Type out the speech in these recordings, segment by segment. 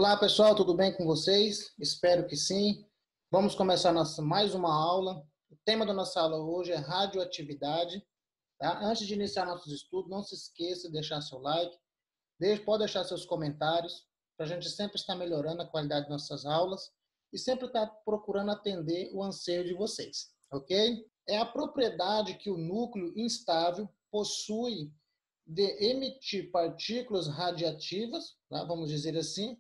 Olá pessoal, tudo bem com vocês? Espero que sim. Vamos começar mais uma aula. O tema da nossa aula hoje é radioatividade. Tá? Antes de iniciar nossos estudos, não se esqueça de deixar seu like, pode deixar seus comentários, para a gente sempre estar melhorando a qualidade de nossas aulas e sempre estar procurando atender o anseio de vocês, ok? É a propriedade que o núcleo instável possui de emitir partículas radiativas, tá? Vamos dizer assim,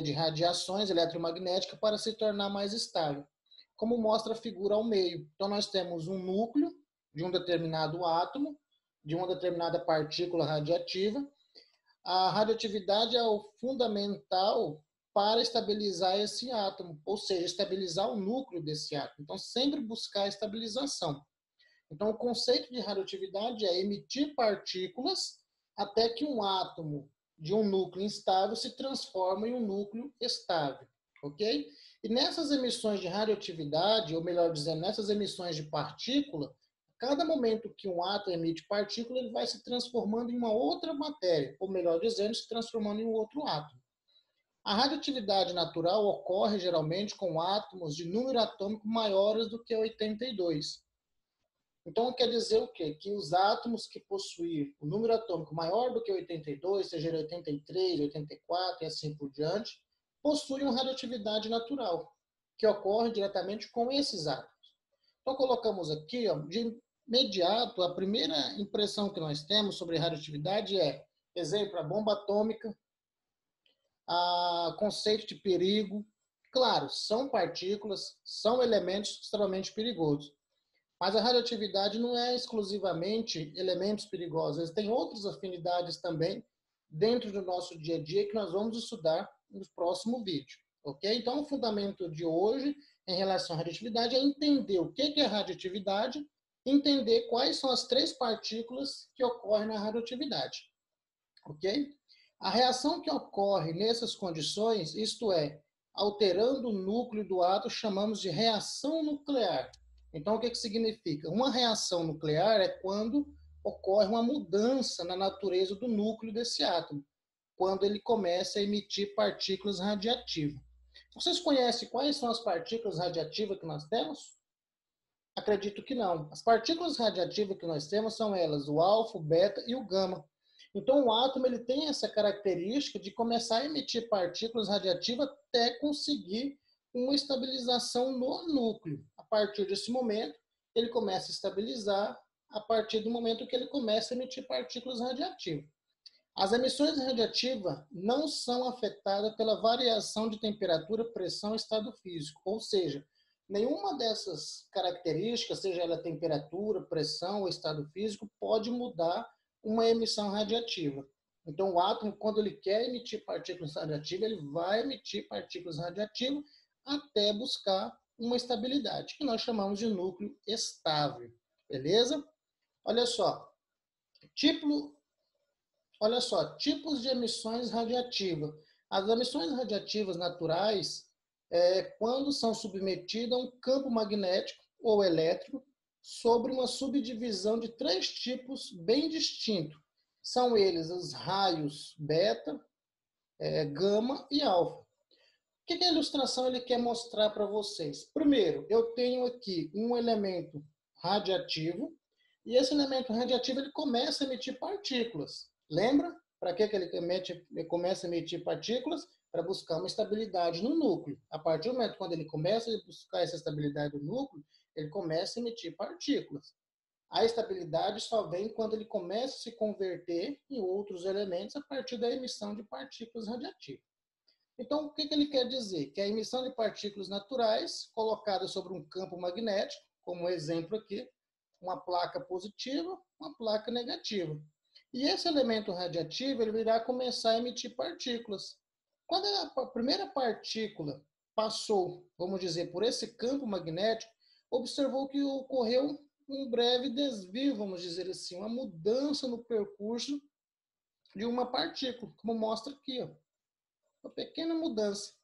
de radiações eletromagnéticas para se tornar mais estável, como mostra a figura ao meio. Então, nós temos um núcleo de um determinado átomo, de uma determinada partícula radiativa. A radioatividade é o fundamental para estabilizar esse átomo, ou seja, estabilizar o núcleo desse átomo. Então, sempre buscar a estabilização. Então, o conceito de radioatividade é emitir partículas até que um átomo de um núcleo instável se transforma em um núcleo estável, ok? E nessas emissões de radioatividade, ou melhor dizendo, nessas emissões de partícula, cada momento que um átomo emite partícula, ele vai se transformando em uma outra matéria, ou melhor dizendo, se transformando em um outro átomo. A radioatividade natural ocorre geralmente com átomos de número atômico maiores do que 82. Então, quer dizer o quê? Que os átomos que possuem o número atômico maior do que 82, seja ele 83, 84 e assim por diante, possuem uma radioatividade natural, que ocorre diretamente com esses átomos. Então, colocamos aqui, de imediato, a primeira impressão que nós temos sobre radioatividade é, exemplo, a bomba atômica, a conceito de perigo. Claro, são partículas, são elementos extremamente perigosos. Mas a radioatividade não é exclusivamente elementos perigosos, eles têm outras afinidades também dentro do nosso dia a dia que nós vamos estudar no próximo vídeo, ok? Então, o fundamento de hoje em relação à radioatividade é entender o que é radioatividade, entender quais são as três partículas que ocorrem na radioatividade, ok? A reação que ocorre nessas condições, isto é, alterando o núcleo do átomo, chamamos de reação nuclear. Então, o que significa? Uma reação nuclear é quando ocorre uma mudança na natureza do núcleo desse átomo, quando ele começa a emitir partículas radiativas. Vocês conhecem quais são as partículas radiativas que nós temos? Acredito que não. As partículas radiativas que nós temos são elas, o alfa, o beta e o gama. Então, o átomo ele tem essa característica de começar a emitir partículas radiativas até conseguir uma estabilização no núcleo. A partir desse momento, ele começa a estabilizar a partir do momento que ele começa a emitir partículas radiativas. As emissões radiativas não são afetadas pela variação de temperatura, pressão e estado físico, ou seja, nenhuma dessas características, seja ela temperatura, pressão ou estado físico, pode mudar uma emissão radiativa. Então, o átomo, quando ele quer emitir partículas radiativas, ele vai emitir partículas radiativas até buscar uma estabilidade, que nós chamamos de núcleo estável. Beleza? Olha só, tipos de emissões radiativas. As emissões radiativas naturais, quando são submetidas a um campo magnético ou elétrico, sobre uma subdivisão de três tipos bem distintos. São eles os raios beta, gama e alfa. O que a ilustração ele quer mostrar para vocês? Primeiro, eu tenho aqui um elemento radiativo, e esse elemento radiativo ele começa a emitir partículas. Lembra? Para que ele começa a emitir partículas? Para buscar uma estabilidade no núcleo. A partir do momento quando ele começa a buscar essa estabilidade no núcleo, ele começa a emitir partículas. A estabilidade só vem quando ele começa a se converter em outros elementos a partir da emissão de partículas radiativas. Então, o que ele quer dizer? Que a emissão de partículas naturais, colocadas sobre um campo magnético, como exemplo aqui, uma placa positiva, uma placa negativa. E esse elemento radiativo ele irá começar a emitir partículas. Quando a primeira partícula passou, vamos dizer, por esse campo magnético, observou que ocorreu um breve desvio, vamos dizer assim, uma mudança no percurso de uma partícula, como mostra aqui, ó, uma pequena mudança.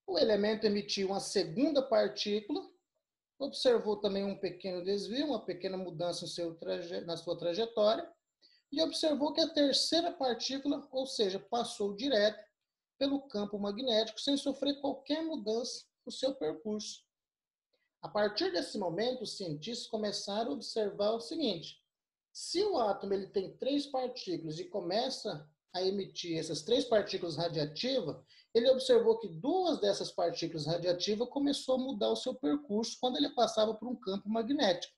O elemento emitiu uma segunda partícula, observou também um pequeno desvio, uma pequena mudança na sua trajetória, e observou que a terceira partícula, ou seja, passou direto pelo campo magnético sem sofrer qualquer mudança no seu percurso. A partir desse momento, os cientistas começaram a observar o seguinte: se o átomo ele tem 3 partículas e começa a emitir essas 3 partículas radiativas, ele observou que 2 dessas partículas radiativas começou a mudar o seu percurso quando ele passava por um campo magnético,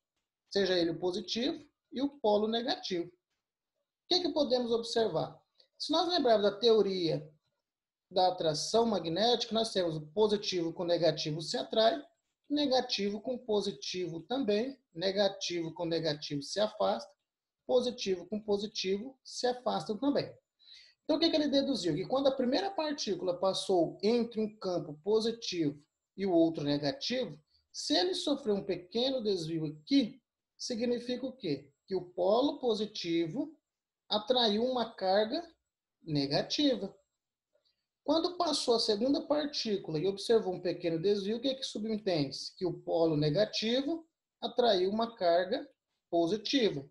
seja ele o positivo e o polo negativo. O que podemos observar? Se nós lembrarmos da teoria da atração magnética, nós temos o positivo com negativo se atrai, negativo com positivo também, negativo com negativo se afasta, positivo com positivo se afastam também. Então, o que ele deduziu? Que quando a primeira partícula passou entre um campo positivo e o outro negativo, se ele sofrer um pequeno desvio aqui, significa o quê? Que o polo positivo atraiu uma carga negativa. Quando passou a segunda partícula e observou um pequeno desvio, o que subentende-se? Que o polo negativo atraiu uma carga positiva.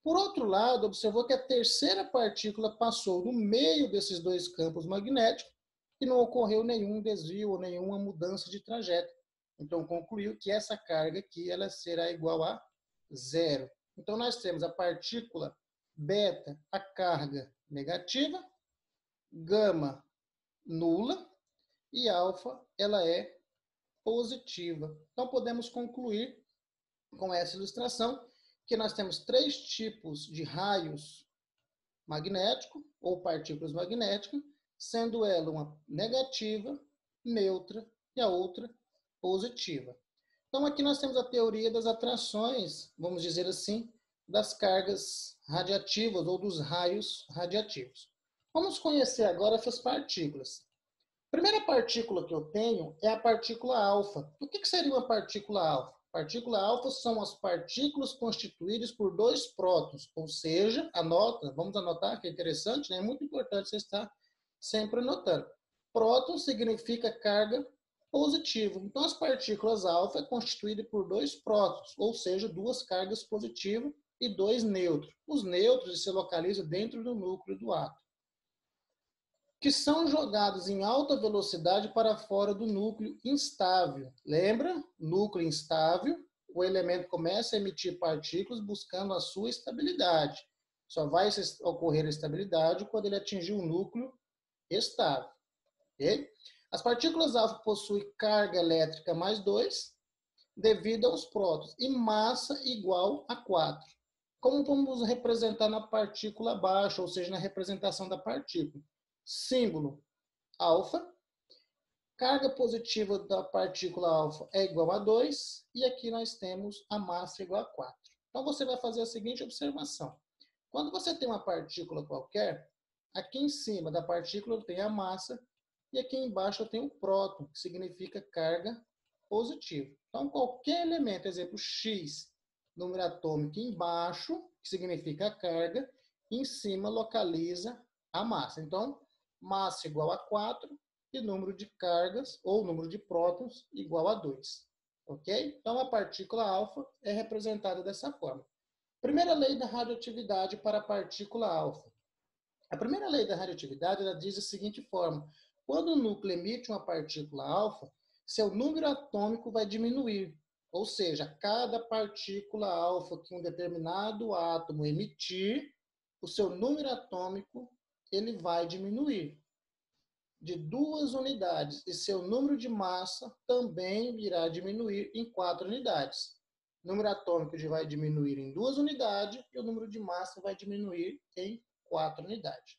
Por outro lado, observou que a terceira partícula passou no meio desses 2 campos magnéticos e não ocorreu nenhum desvio ou nenhuma mudança de trajeto. Então, concluiu que essa carga aqui ela será igual a 0. Então, nós temos a partícula beta, a carga negativa, gama, nula, e alfa, ela é positiva. Então, podemos concluir com essa ilustração que nós temos 3 tipos de raios magnéticos ou partículas magnéticas, sendo ela uma negativa, neutra e a outra positiva. Então, aqui nós temos a teoria das atrações, vamos dizer assim, das cargas radiativas ou dos raios radiativos. Vamos conhecer agora essas partículas. A primeira partícula que eu tenho é a partícula alfa. O que seria uma partícula alfa? Partícula alfa são as partículas constituídas por 2 prótons, ou seja, anota, vamos anotar que é interessante, né? É muito importante você estar sempre anotando. Próton significa carga positiva. Então, as partículas alfa é constituída por 2 prótons, ou seja, 2 cargas positivas e 2 nêutrons. Os nêutrons se localizam dentro do núcleo do átomo, que são jogados em alta velocidade para fora do núcleo instável. Lembra? Núcleo instável, o elemento começa a emitir partículas buscando a sua estabilidade. Só vai ocorrer a estabilidade quando ele atingir um núcleo estável. Okay? As partículas alfa possuem carga elétrica mais 2, devido aos prótons, e massa igual a 4. Como vamos representar na partícula baixa, ou seja, na representação da partícula? Símbolo alfa, carga positiva da partícula alfa é igual a 2, e aqui nós temos a massa igual a 4. Então, você vai fazer a seguinte observação. Quando você tem uma partícula qualquer, aqui em cima da partícula eu tenho a massa, e aqui embaixo eu tenho o próton, que significa carga positiva. Então, qualquer elemento, exemplo X, número atômico embaixo, que significa a carga, em cima localiza a massa. Então, massa igual a 4 e número de cargas ou número de prótons igual a 2. Ok? Então, a partícula alfa é representada dessa forma. Primeira lei da radioatividade para a partícula alfa. A primeira lei da radioatividade ela diz da seguinte forma: quando o núcleo emite uma partícula alfa, seu número atômico vai diminuir. Ou seja, cada partícula alfa que um determinado átomo emitir, o seu número atômico ele vai diminuir de 2 unidades e seu número de massa também irá diminuir em 4 unidades. O número atômico vai diminuir em 2 unidades e o número de massa vai diminuir em 4 unidades.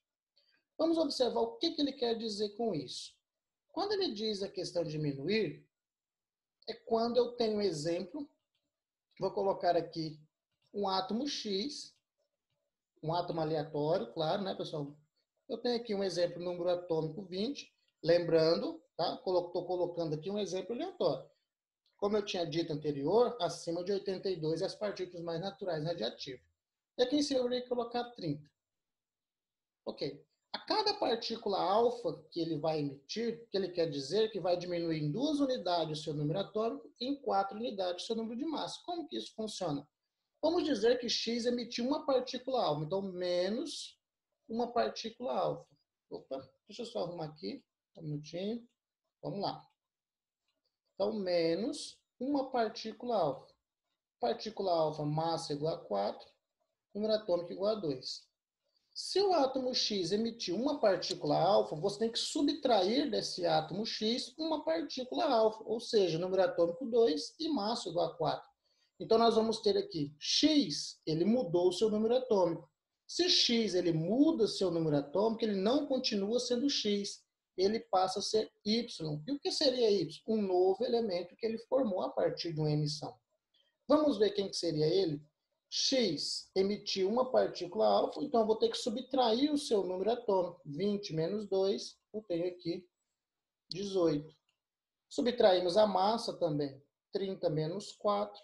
Vamos observar o que ele quer dizer com isso. Quando ele diz a questão de diminuir, é quando eu tenho um exemplo, vou colocar aqui um átomo X, um átomo aleatório, claro, né, pessoal? Eu tenho aqui um exemplo, número atômico 20, lembrando, tá? Estou colocando aqui um exemplo aleatório. Como eu tinha dito anterior, acima de 82 as partículas mais naturais radiativas. E aqui em cima eu vou colocar 30. Ok. A cada partícula alfa que ele vai emitir, que ele quer dizer que vai diminuir em 2 unidades o seu número atômico e em 4 unidades o seu número de massa. Como que isso funciona? Vamos dizer que X emitiu uma partícula alfa, então menos uma partícula alfa. Opa, Deixa eu só arrumar aqui, um minutinho. Vamos lá. Então, menos uma partícula alfa. Partícula alfa, massa igual a 4, número atômico igual a 2. Se o átomo X emitir uma partícula alfa, você tem que subtrair desse átomo X uma partícula alfa, ou seja, número atômico 2 e massa igual a 4. Então, nós vamos ter aqui X, ele mudou o seu número atômico. Se X ele muda seu número atômico, ele não continua sendo X, ele passa a ser Y. E o que seria Y? Um novo elemento que ele formou a partir de uma emissão. Vamos ver quem que seria ele? X emitiu uma partícula alfa, então eu vou ter que subtrair o seu número atômico. 20 menos 2, eu tenho aqui 18. Subtraímos a massa também. 30 menos 4,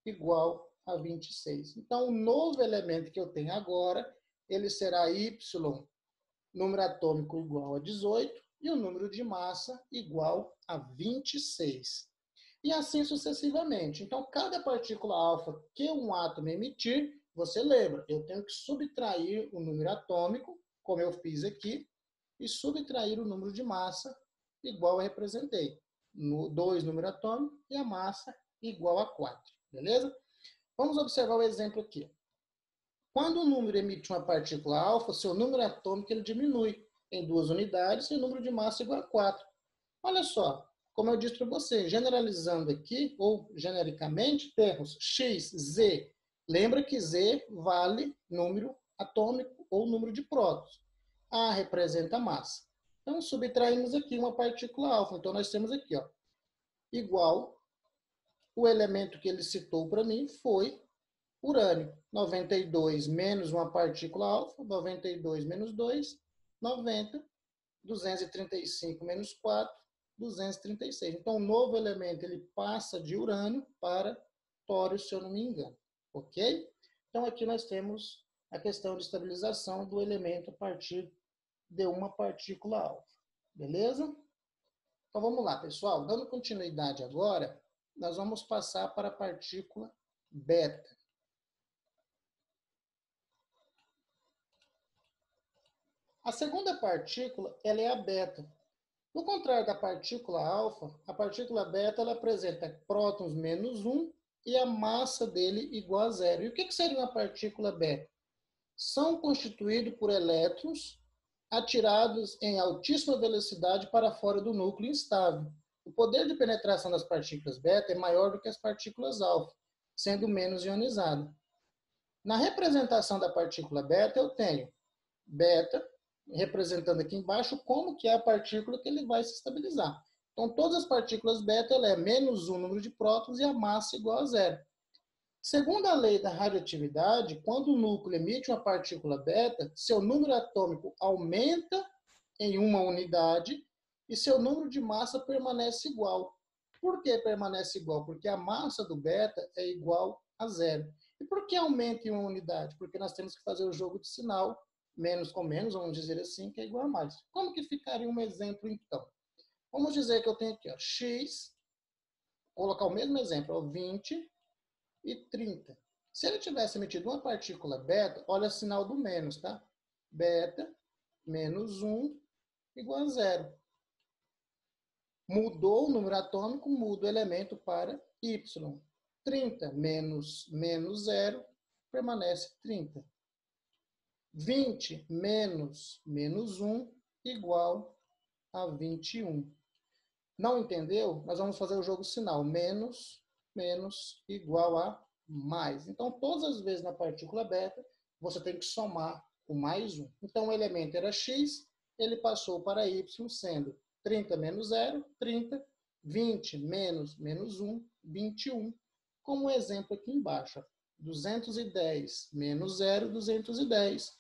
igual a 26. Então, o novo elemento que eu tenho agora, ele será Y, número atômico igual a 18, e o número de massa igual a 26. E assim sucessivamente. Então, cada partícula alfa que um átomo emitir, você lembra, eu tenho que subtrair o número atômico, como eu fiz aqui, e subtrair o número de massa, igual eu representei. 2 número atômico e a massa igual a 4. Beleza? Vamos observar o exemplo aqui. Quando um número emite uma partícula alfa, seu número atômico ele diminui em 2 unidades e o número de massa igual a 4. Olha só, como eu disse para você, generalizando aqui, ou genericamente, temos X, Z. Lembra que Z vale número atômico ou número de prótons. A representa a massa. Então, subtraímos aqui uma partícula alfa. Então, nós temos aqui, ó, igual, o elemento que ele citou para mim foi urânio. 92 menos uma partícula alfa, 92 menos 2, 90. 235 menos 4, 236. Então, o novo elemento ele passa de urânio para tório, se eu não me engano. Ok? Então, aqui nós temos a questão de estabilização do elemento a partir de uma partícula alfa. Beleza? Então, vamos lá, pessoal. Dando continuidade agora, nós vamos passar para a partícula beta. A segunda partícula ela é a beta. No contrário da partícula alfa, a partícula beta ela apresenta prótons menos 1 e a massa dele igual a 0. E o que seria uma partícula beta? São constituídos por elétrons atirados em altíssima velocidade para fora do núcleo instável. O poder de penetração das partículas beta é maior do que as partículas alfa, sendo menos ionizada. Na representação da partícula beta, eu tenho beta, representando aqui embaixo como que é a partícula que ele vai se estabilizar. Então, todas as partículas beta, ela é menos 1 número de prótons e a massa igual a 0. Segundo a lei da radioatividade, quando o núcleo emite uma partícula beta, seu número atômico aumenta em uma unidade e seu número de massa permanece igual. Por que permanece igual? Porque a massa do beta é igual a 0. E por que aumenta em uma unidade? Porque nós temos que fazer o jogo de sinal, menos com menos, vamos dizer assim, que é igual a mais. Como que ficaria um exemplo, então? Vamos dizer que eu tenho aqui, ó, X, vou colocar o mesmo exemplo, ó, 20 e 30. Se ele tivesse emitido uma partícula beta, olha o sinal do menos, tá? Beta menos 1 igual a 0. Mudou o número atômico, muda o elemento para Y. 30 menos 0 permanece 30. 20 menos 1 igual a 21. Não entendeu? Nós vamos fazer o jogo sinal. Menos igual a mais. Então, todas as vezes na partícula beta, você tem que somar o mais 1. Então, o elemento era X, ele passou para Y, sendo 30 menos 0, 30. 20 menos 1, 21. Como exemplo aqui embaixo. 210 menos 0, 210.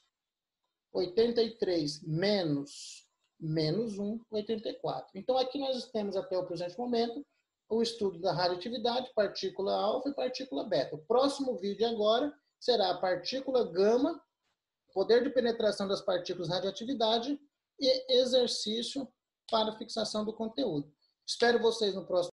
83 menos 1, 84. Então, aqui nós temos até o presente momento o estudo da radioatividade, partícula alfa e partícula beta. O próximo vídeo agora será a partícula gama, poder de penetração das partículas radioatividade e exercício para fixação do conteúdo. Espero vocês no próximo